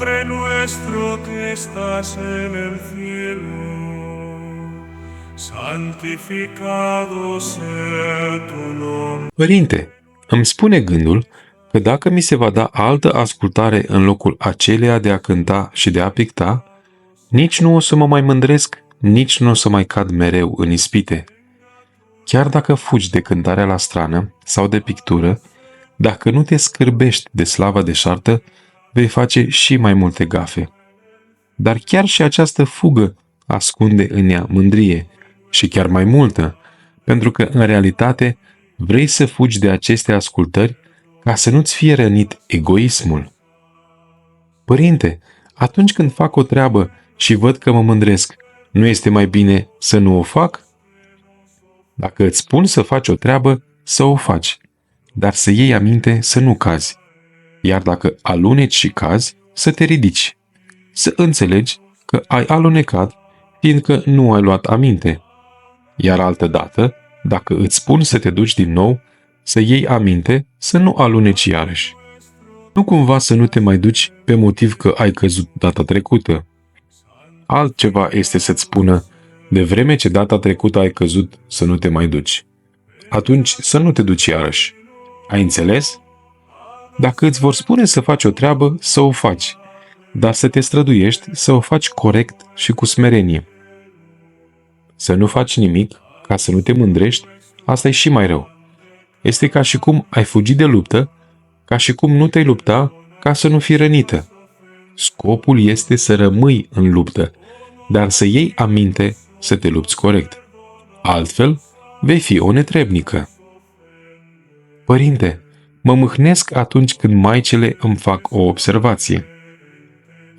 Padre nuestro que estás en el cielo, santificado sea tu nombre. Părinte, îmi spune gândul că dacă mi se va da altă ascultare în locul aceleia de a cânta și de a picta, nici nu o să mă mai mândresc, nici nu o să mai cad mereu în ispite. Chiar dacă fugi de cântarea la strană sau de pictură, dacă nu te scârbești de slava deșartă, vei face și mai multe gafe. Dar chiar și această fugă ascunde în ea mândrie și chiar mai multă, pentru că în realitate vrei să fugi de aceste ascultări ca să nu-ți fie rănit egoismul. Părinte, atunci când fac o treabă și văd că mă mândresc, nu este mai bine să nu o fac? Dacă îți spun să faci o treabă, să o faci, dar să iei aminte să nu cazi. Iar dacă aluneci și cazi, să te ridici. Să înțelegi că ai alunecat, fiindcă nu ai luat aminte. Iar altădată, dacă îți spun să te duci din nou, să iei aminte să nu aluneci iarăși. Nu cumva să nu te mai duci pe motiv că ai căzut data trecută. Altceva este să-ți spună, de vreme ce data trecută ai căzut, să nu te mai duci. Atunci să nu te duci iarăși. Ai înțeles? Dacă îți vor spune să faci o treabă, să o faci, dar să te străduiești să o faci corect și cu smerenie. Să nu faci nimic, ca să nu te mândrești, asta e și mai rău. Este ca și cum ai fugi de luptă, ca și cum nu te-ai lupta, ca să nu fii rănită. Scopul este să rămâi în luptă, dar să iei aminte să te lupți corect. Altfel, vei fi o netrebnică. Părinte, mă mâhnesc atunci când maicele îmi fac o observație.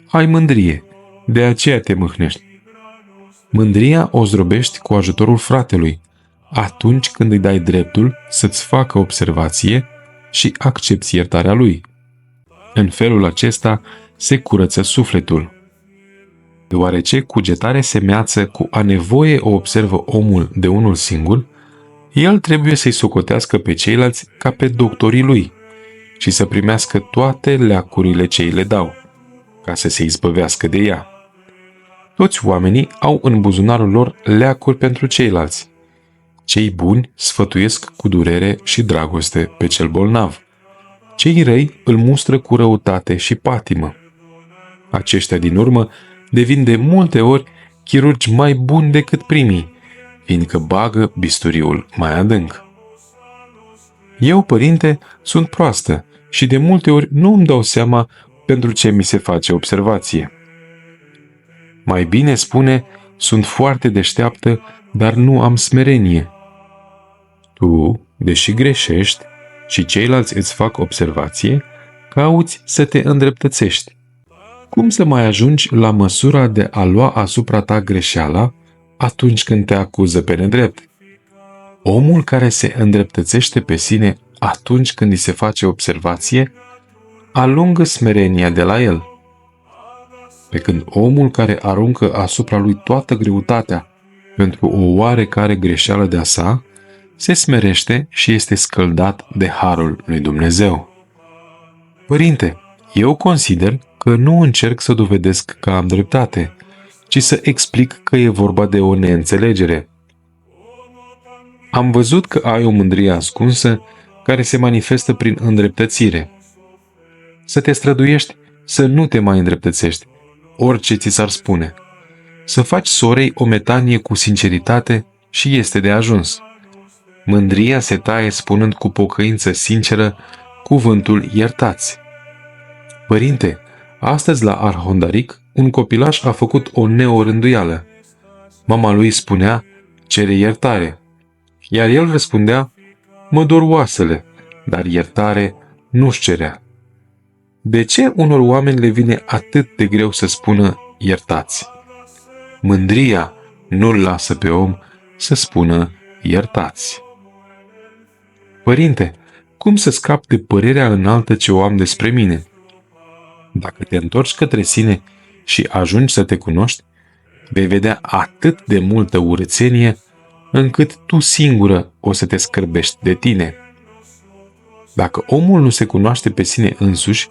Ai mândrie, de aceea te mâhnești. Mândria o zdrobești cu ajutorul fratelui, atunci când îi dai dreptul să-ți facă observație și accepți iertarea lui. În felul acesta se curăță sufletul. Deoarece cugetarea semeață cu a nevoie o observă omul de unul singur, el trebuie să-i socotească pe ceilalți ca pe doctorii lui și să primească toate leacurile ce îi le dau, ca să se izbăvească de ea. Toți oamenii au în buzunarul lor leacuri pentru ceilalți. Cei buni sfătuiesc cu durere și dragoste pe cel bolnav. Cei răi îl mustră cu răutate și patimă. Aceștia din urmă devin de multe ori chirurgi mai buni decât primii, fiindcă bagă bisturiul mai adânc. Eu, părinte, sunt proastă și de multe ori nu îmi dau seama pentru ce mi se face observație. Mai bine spune, sunt foarte deșteaptă, dar nu am smerenie. Tu, deși greșești și ceilalți îți fac observație, cauți să te îndreptățești. Cum să mai ajungi la măsura de a lua asupra ta greșeala atunci când te acuză pe nedrept? Omul care se îndreptățește pe sine atunci când îi se face observație, alungă smerenia de la el. Pe când omul care aruncă asupra lui toată greutatea pentru o oarecare greșeală de-a sa, se smerește și este scăldat de harul lui Dumnezeu. Părinte, eu consider că nu încerc să dovedesc că am dreptate, ci să explic că e vorba de o neînțelegere. Am văzut că ai o mândrie ascunsă care se manifestă prin îndreptățire. Să te străduiești să nu te mai îndreptățești, orice ți s-ar spune. Să faci sorei o metanie cu sinceritate și este de ajuns. Mândria se taie spunând cu pocăință sinceră cuvântul iertați. Părinte, astăzi la Arhondaric, un copilaș a făcut o neorânduială. Mama lui spunea, cere iertare. Iar el răspundea, mă dor oasele, dar iertare nu-și cerea. De ce unor oameni le vine atât de greu să spună iertați? Mândria nu-l lasă pe om să spună iertați. Părinte, cum să scap de părerea înaltă ce o am despre mine? Dacă te întorci către sine și ajungi să te cunoști, vei vedea atât de multă urățenie, încât tu singură o să te scârbești de tine. Dacă omul nu se cunoaște pe sine însuși,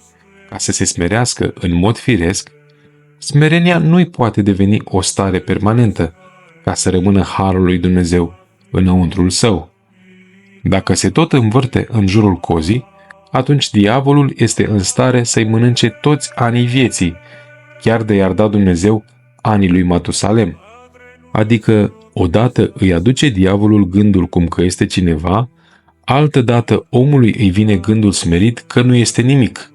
ca să se smerească în mod firesc, smerenia nu-i poate deveni o stare permanentă, ca să rămână harul lui Dumnezeu înăuntrul său. Dacă se tot învârte în jurul cozii, atunci diavolul este în stare să-i mănânce toți anii vieții, chiar de i-ar da Dumnezeu anii lui Matusalem. Adică, odată îi aduce diavolul gândul cum că este cineva, altădată omului îi vine gândul smerit că nu este nimic.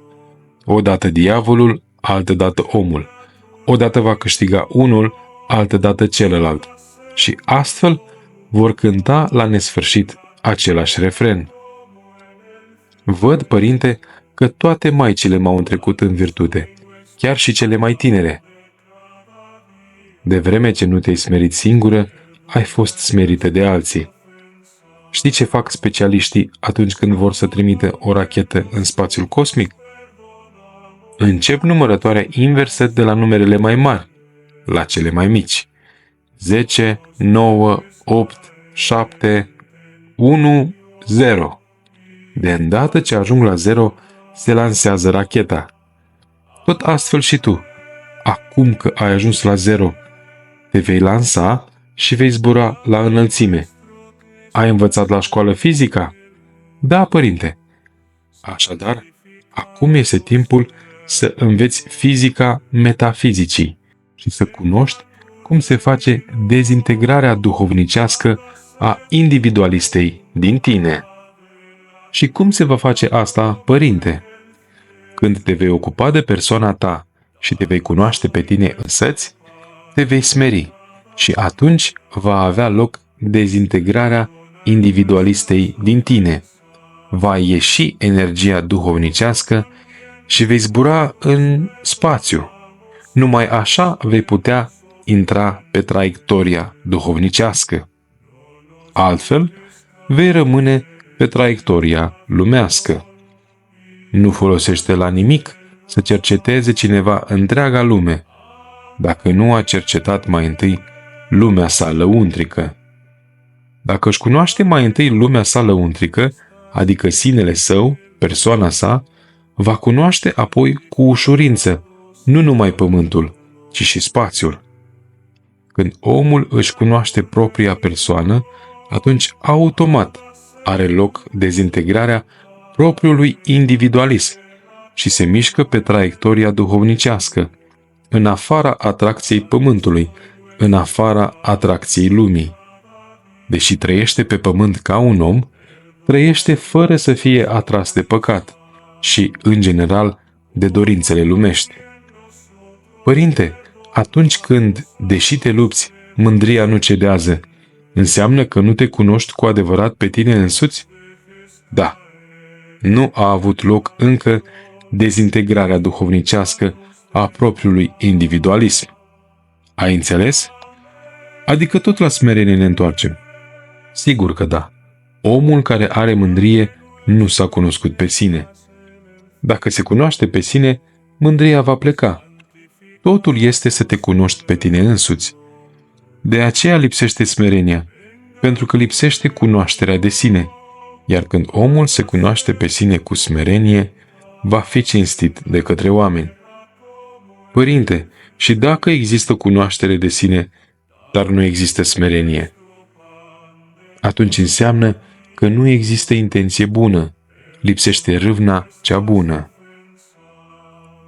Odată diavolul, altădată omul. Odată va câștiga unul, altădată celălalt. Și astfel vor cânta la nesfârșit același refren. Văd, părinte, că toate maicile m-au întrecut în virtute, chiar și cele mai tinere. De vreme ce nu te-ai smerit singură, ai fost smerită de alții. Știi ce fac specialiștii atunci când vor să trimită o rachetă în spațiul cosmic? Încep numărătoarea inversă de la numerele mai mari la cele mai mici. 10, 9, 8, 7, 1, 0. De îndată ce ajung la 0, se lansează racheta. Tot astfel și tu. Acum că ai ajuns la 0, te vei lansa și vei zbura la înălțime. Ai învățat la școală fizica? Da, părinte. Așadar, acum este timpul să înveți fizica metafizicii și să cunoști cum se face dezintegrarea duhovnicească a individualistei din tine. Și cum se va face asta, părinte? Când te vei ocupa de persoana ta și te vei cunoaște pe tine însăți, te vei smeri și atunci va avea loc dezintegrarea individualistei din tine. Va ieși energia duhovnicească și vei zbura în spațiu. Numai așa vei putea intra pe traiectoria duhovnicească. Altfel, vei rămâne pe traiectoria lumească. Nu folosește la nimic să cerceteze cineva întreaga lume, dacă nu a cercetat mai întâi lumea sa lăuntrică. Dacă își cunoaște mai întâi lumea sa lăuntrică, adică sinele său, persoana sa, va cunoaște apoi cu ușurință nu numai pământul, ci și spațiul. Când omul își cunoaște propria persoană, atunci automat are loc dezintegrarea propriului individualism și se mișcă pe traiectoria duhovnicească, în afara atracției pământului, în afara atracției lumii. Deși trăiește pe pământ ca un om, trăiește fără să fie atras de păcat și, în general, de dorințele lumești. Părinte, atunci când, deși te lupți, mândria nu cedează, înseamnă că nu te cunoști cu adevărat pe tine însuți? Da. Nu a avut loc încă dezintegrarea duhovnicească a propriului individualism. Ai înțeles? Adică tot la smerenie ne întoarcem. Sigur că da. Omul care are mândrie nu s-a cunoscut pe sine. Dacă se cunoaște pe sine, mândria va pleca. Totul este să te cunoști pe tine însuți. De aceea lipsește smerenia, pentru că lipsește cunoașterea de sine, iar când omul se cunoaște pe sine cu smerenie, va fi cinstit de către oameni. Părinte, și dacă există cunoaștere de sine, dar nu există smerenie, atunci înseamnă că nu există intenție bună, lipsește râvna cea bună.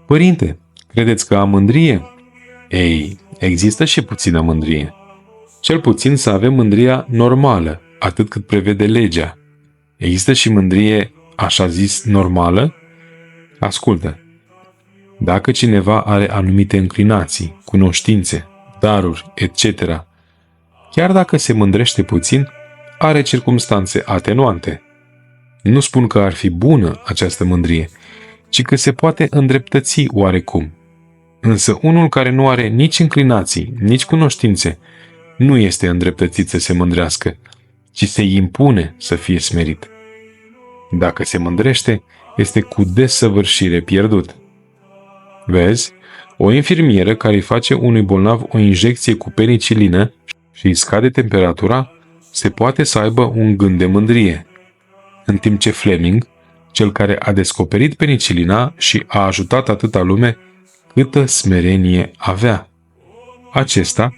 Părinte, credeți că am mândrie? Ei, există și puțină mândrie. Cel puțin să avem mândria normală, atât cât prevede legea. Există și mândrie, așa zis, normală? Ascultă. Dacă cineva are anumite înclinații, cunoștințe, daruri, etc., chiar dacă se mândrește puțin, are circumstanțe atenuante. Nu spun că ar fi bună această mândrie, ci că se poate îndreptăți oarecum. Însă unul care nu are nici înclinații, nici cunoștințe, nu este îndreptățit să se mândrească, ci se impune să fie smerit. Dacă se mândrește, este cu desăvârșire pierdut. Vezi, o infirmieră care îi face unui bolnav o injecție cu penicilină și îi scade temperatura, se poate să aibă un gând de mândrie, în timp ce Fleming, cel care a descoperit penicilina și a ajutat atâta lume, câtă smerenie avea. Acesta,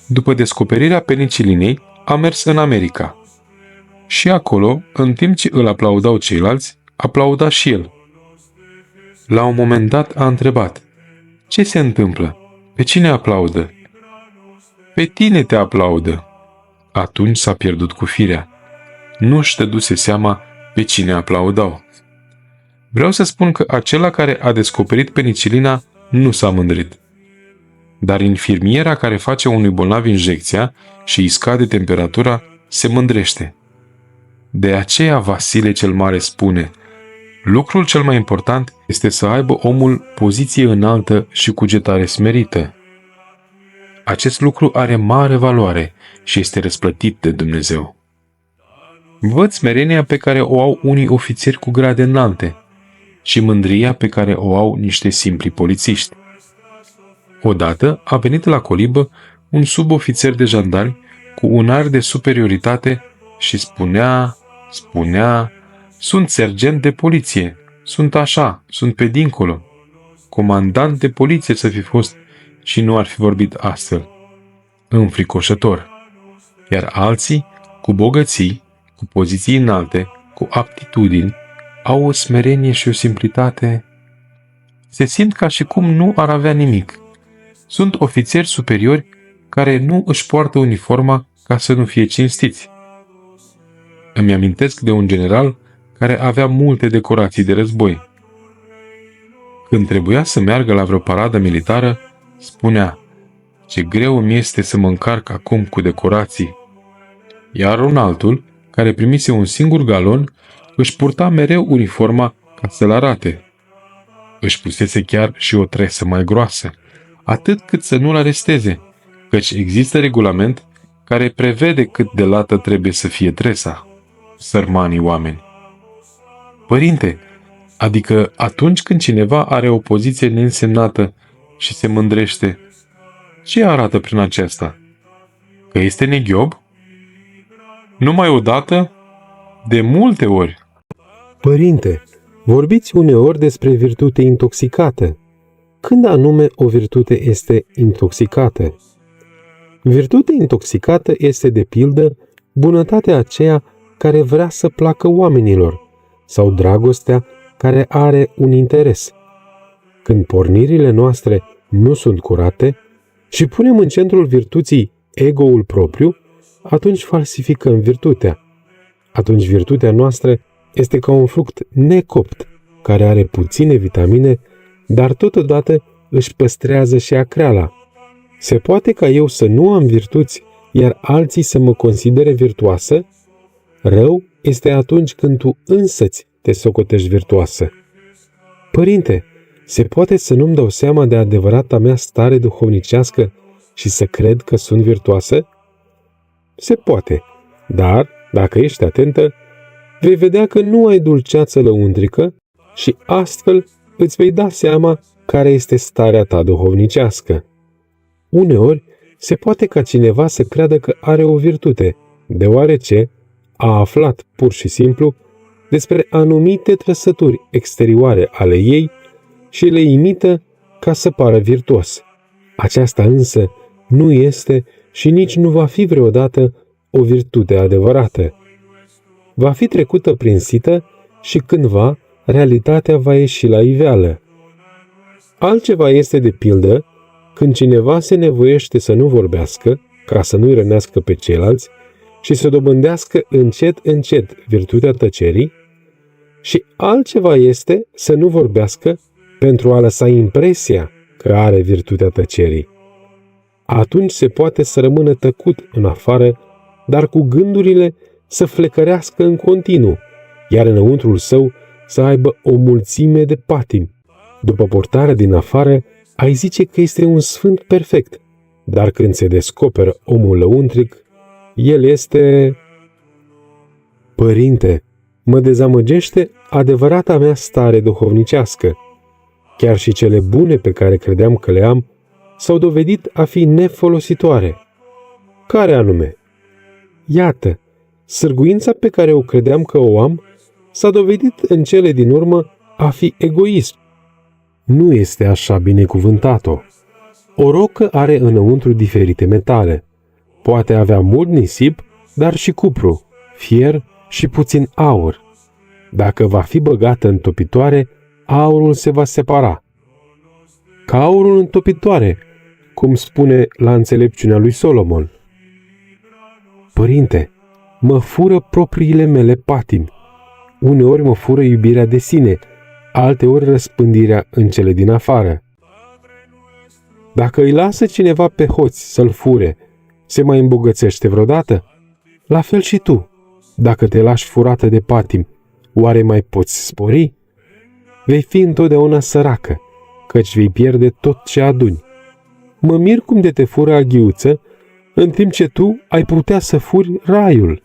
după descoperirea penicilinei, a mers în America. Și acolo, în timp ce îl aplaudau ceilalți, aplauda și el. La un moment dat a întrebat: ce se întâmplă? Pe cine aplaudă? Pe tine te aplaudă. Atunci s-a pierdut cu firea. Nu-și dăduse seama pe cine aplaudau. Vreau să spun că acela care a descoperit penicilina nu s-a mândrit. Dar infirmiera care face unui bolnav injecția și îi scade temperatura se mândrește. De aceea Vasile cel Mare spune: lucrul cel mai important este să aibă omul poziție înaltă și cugetare smerită. Acest lucru are mare valoare și este răsplătit de Dumnezeu. Văd smerenia pe care o au unii ofițeri cu grade înalte și mândria pe care o au niște simpli polițiști. Odată a venit la colibă un subofițer de jandarmi cu un aer de superioritate și spunea, sunt sergent de poliție, sunt așa, sunt pe dincolo, comandant de poliție să fi fost și nu ar fi vorbit astfel. Înfricoșător. Iar alții, cu bogății, cu poziții înalte, cu aptitudini, au o smerenie și o simplitate. Se simt ca și cum nu ar avea nimic. Sunt ofițeri superiori care nu își poartă uniforma ca să nu fie cinstiți. Îmi amintesc de un general care avea multe decorații de război. Când trebuia să meargă la vreo paradă militară, spunea: ce greu mi este să mă încarc acum cu decorații. Iar un altul, care primise un singur galon, își purta mereu uniforma ca să-l arate. Își pusese chiar și o tresă mai groasă, atât cât să nu-l aresteze, căci există regulament care prevede cât de lată trebuie să fie tresa. Sărmanii oameni. Părinte, adică atunci când cineva are o poziție neînsemnată și se mândrește, ce arată prin aceasta? Că este neghiob? Numai odată? De multe ori. Părinte, vorbiți uneori despre virtute intoxicată. Când anume o virtute este intoxicată? Virtute intoxicată este, de pildă, bunătatea aceea care vrea să placă oamenilor sau dragostea care are un interes. Când pornirile noastre nu sunt curate și punem în centrul virtuții ego-ul propriu, atunci falsificăm virtutea. Atunci virtutea noastră este ca un fruct necopt, care are puține vitamine, dar totodată își păstrează și acreala. Se poate ca eu să nu am virtuți, iar alții să mă considere virtuoasă? Rău este atunci când tu însăți te socotești virtuoasă. Părinte, se poate să nu-mi dau seama de adevărata mea stare duhovnicească și să cred că sunt virtuoasă? Se poate, dar, dacă ești atentă, vei vedea că nu ai dulceață lăuntrică și astfel îți vei da seama care este starea ta duhovnicească. Uneori, se poate ca cineva să creadă că are o virtute, deoarece a aflat pur și simplu despre anumite trăsături exterioare ale ei și le imită ca să pară virtuos. Aceasta însă nu este și nici nu va fi vreodată o virtute adevărată. Va fi trecută prin sită și cândva realitatea va ieși la iveală. Altceva este, de pildă, când cineva se nevoiește să nu vorbească, ca să nu-i rănească pe ceilalți, și să dobândească încet virtutea tăcerii, și altceva este să nu vorbească pentru a lăsa impresia că are virtutea tăcerii. Atunci se poate să rămână tăcut în afară, dar cu gândurile să flecărească în continuu, iar înăuntrul său să aibă o mulțime de patimi. După portarea din afară, ai zice că este un sfânt perfect, dar când se descoperă omul lăuntric, el este... Părinte, mă dezamăgește adevărata mea stare duhovnicească. Chiar și cele bune pe care credeam că le am s-au dovedit a fi nefolositoare. Care anume? Iată, sârguința pe care o credeam că o am s-a dovedit în cele din urmă a fi egoism. Nu este așa binecuvântat-o. O rocă are înăuntru diferite metale. Poate avea mult nisip, dar și cupru, fier și puțin aur. Dacă va fi băgată în topitoare, aurul se va separa. Ca aurul în topitoare, cum spune la înțelepciunea lui Solomon. Părinte, mă fură propriile mele patimi. Uneori mă fură iubirea de sine, alteori răspândirea în cele din afară. Dacă îi lasă cineva pe hoț să-l fure, se mai îmbogățește vreodată? La fel și tu, dacă te lași furată de patim, oare mai poți spori? Vei fi întotdeauna săracă, căci vei pierde tot ce aduni. Mă mir cum de te fură aghiuță, în timp ce tu ai putea să furi raiul.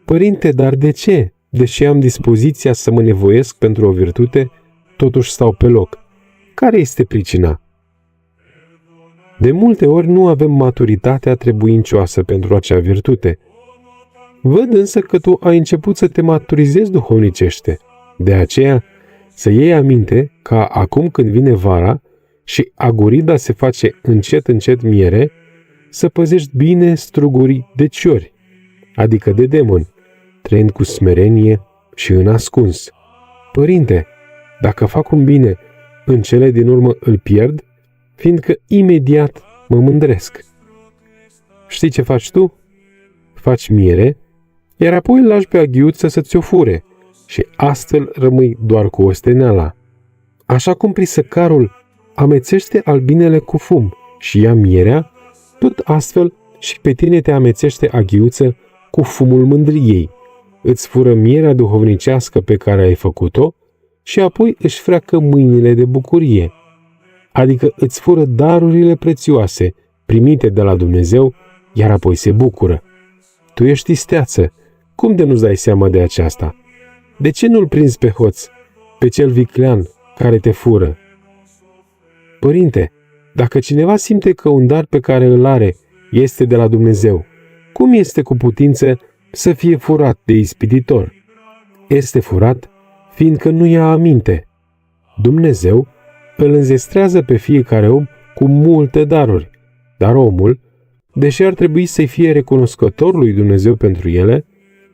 Părinte, dar de ce? Deși am dispoziția să mă nevoiesc pentru o virtute, totuși stau pe loc. Care este pricina? De multe ori nu avem maturitatea trebuincioasă pentru acea virtute. Văd însă că tu ai început să te maturizezi duhovnicește. De aceea, să iei aminte ca acum când vine vara și agurida se face încet miere, să păzești bine strugurii de ciori, adică de demoni, trăind cu smerenie și în ascuns. Părinte, dacă fac un bine, în cele din urmă îl pierd, fiindcă imediat mă mândresc. Știi ce faci tu? Faci miere, iar apoi îl lași pe aghiuță să ți-o fure și astfel rămâi doar cu osteneala. Așa cum prisăcarul amețește albinele cu fum și ia mierea, tot astfel și pe tine te amețește aghiuță cu fumul mândriei, îți fură mierea duhovnicească pe care ai făcut-o și apoi își freacă mâinile de bucurie, adică îți fură darurile prețioase primite de la Dumnezeu, iar apoi se bucură. Tu ești isteață, cum de nu-ți dai seama de aceasta? De ce nu-l prinzi pe hoț, pe cel viclean care te fură? Părinte, dacă cineva simte că un dar pe care îl are este de la Dumnezeu, cum este cu putință să fie furat de ispititor? Este furat fiindcă nu ia aminte. Dumnezeu îl înzestrează pe fiecare om cu multe daruri, dar omul, deși ar trebui să-i fie recunoscător lui Dumnezeu pentru ele,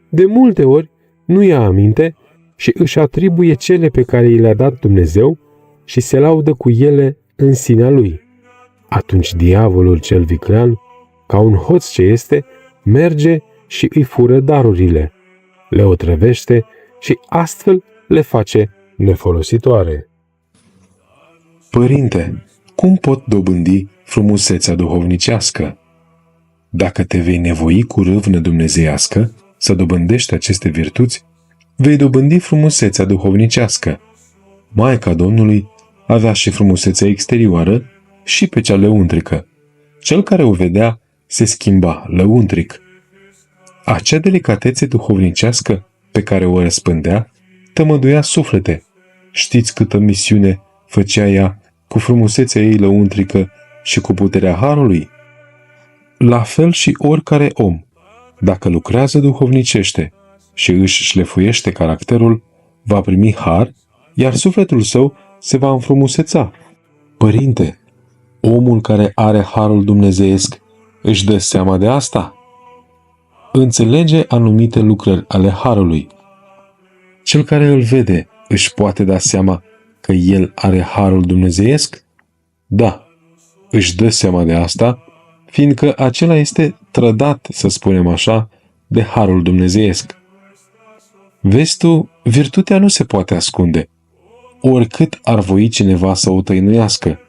de multe ori nu ia aminte și își atribuie cele pe care i le-a dat Dumnezeu și se laudă cu ele în sinea lui. Atunci diavolul cel viclean, ca un hoț ce este, merge și îi fură darurile, le otrăvește și astfel le face nefolositoare. Părinte, cum pot dobândi frumusețea duhovnicească? Dacă te vei nevoi cu râvnă dumnezeiască să dobândești aceste virtuți, vei dobândi frumusețea duhovnicească. Maica Domnului avea și frumusețea exterioară și pe cea lăuntrică. Cel care o vedea se schimba lăuntric. Acea delicatețe duhovnicească pe care o răspândea tămăduia suflete. Știți câtă misiune făcea ea cu frumusețea ei lăuntrică și cu puterea harului? La fel și oricare om, dacă lucrează duhovnicește și își șlefuiește caracterul, va primi har, iar sufletul său se va înfrumuseța. Părinte, omul care are harul dumnezeiesc își dă seama de asta? Înțelege anumite lucrări ale harului. Cel care îl vede își poate da seama că el are harul dumnezeiesc? Da, își dă seama de asta, fiindcă acela este trădat, să spunem așa, de harul dumnezeiesc. Vezi tu, virtutea nu se poate ascunde, oricât ar voi cineva să o tăinuiască,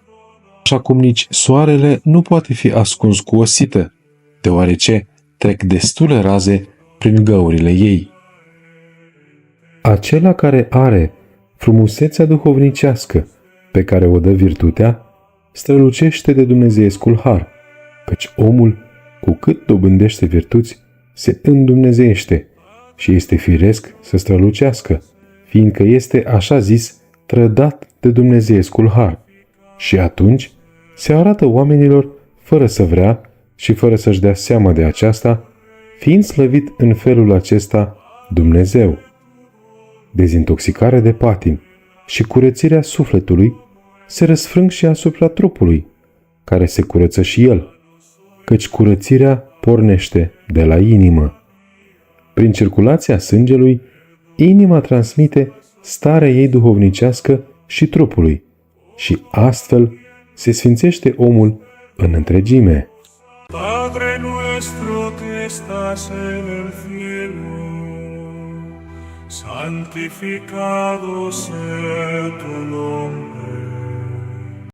așa cum nici soarele nu poate fi ascuns cu o sită, deoarece trec destule raze prin găurile ei. Acela care are frumusețea duhovnicească pe care o dă virtutea, strălucește de dumnezeiescul har, căci omul, cu cât dobândește virtuți, se îndumnezeiește și este firesc să strălucească, fiindcă este, așa zis, trădat de dumnezeiescul har. Și atunci se arată oamenilor fără să vrea și fără să-și dea seama de aceasta, fiind slăvit în felul acesta Dumnezeu. dezintoxicarea de patim și curățirea sufletului se răsfrâng și asupra trupului, care se curăță și el, căci curățirea pornește de la inimă. Prin circulația sângelui, inima transmite starea ei duhovnicească și trupului și astfel se sfințește omul în întregime. Padre nuestro que estás en el cielo, santificado sea tu nombre.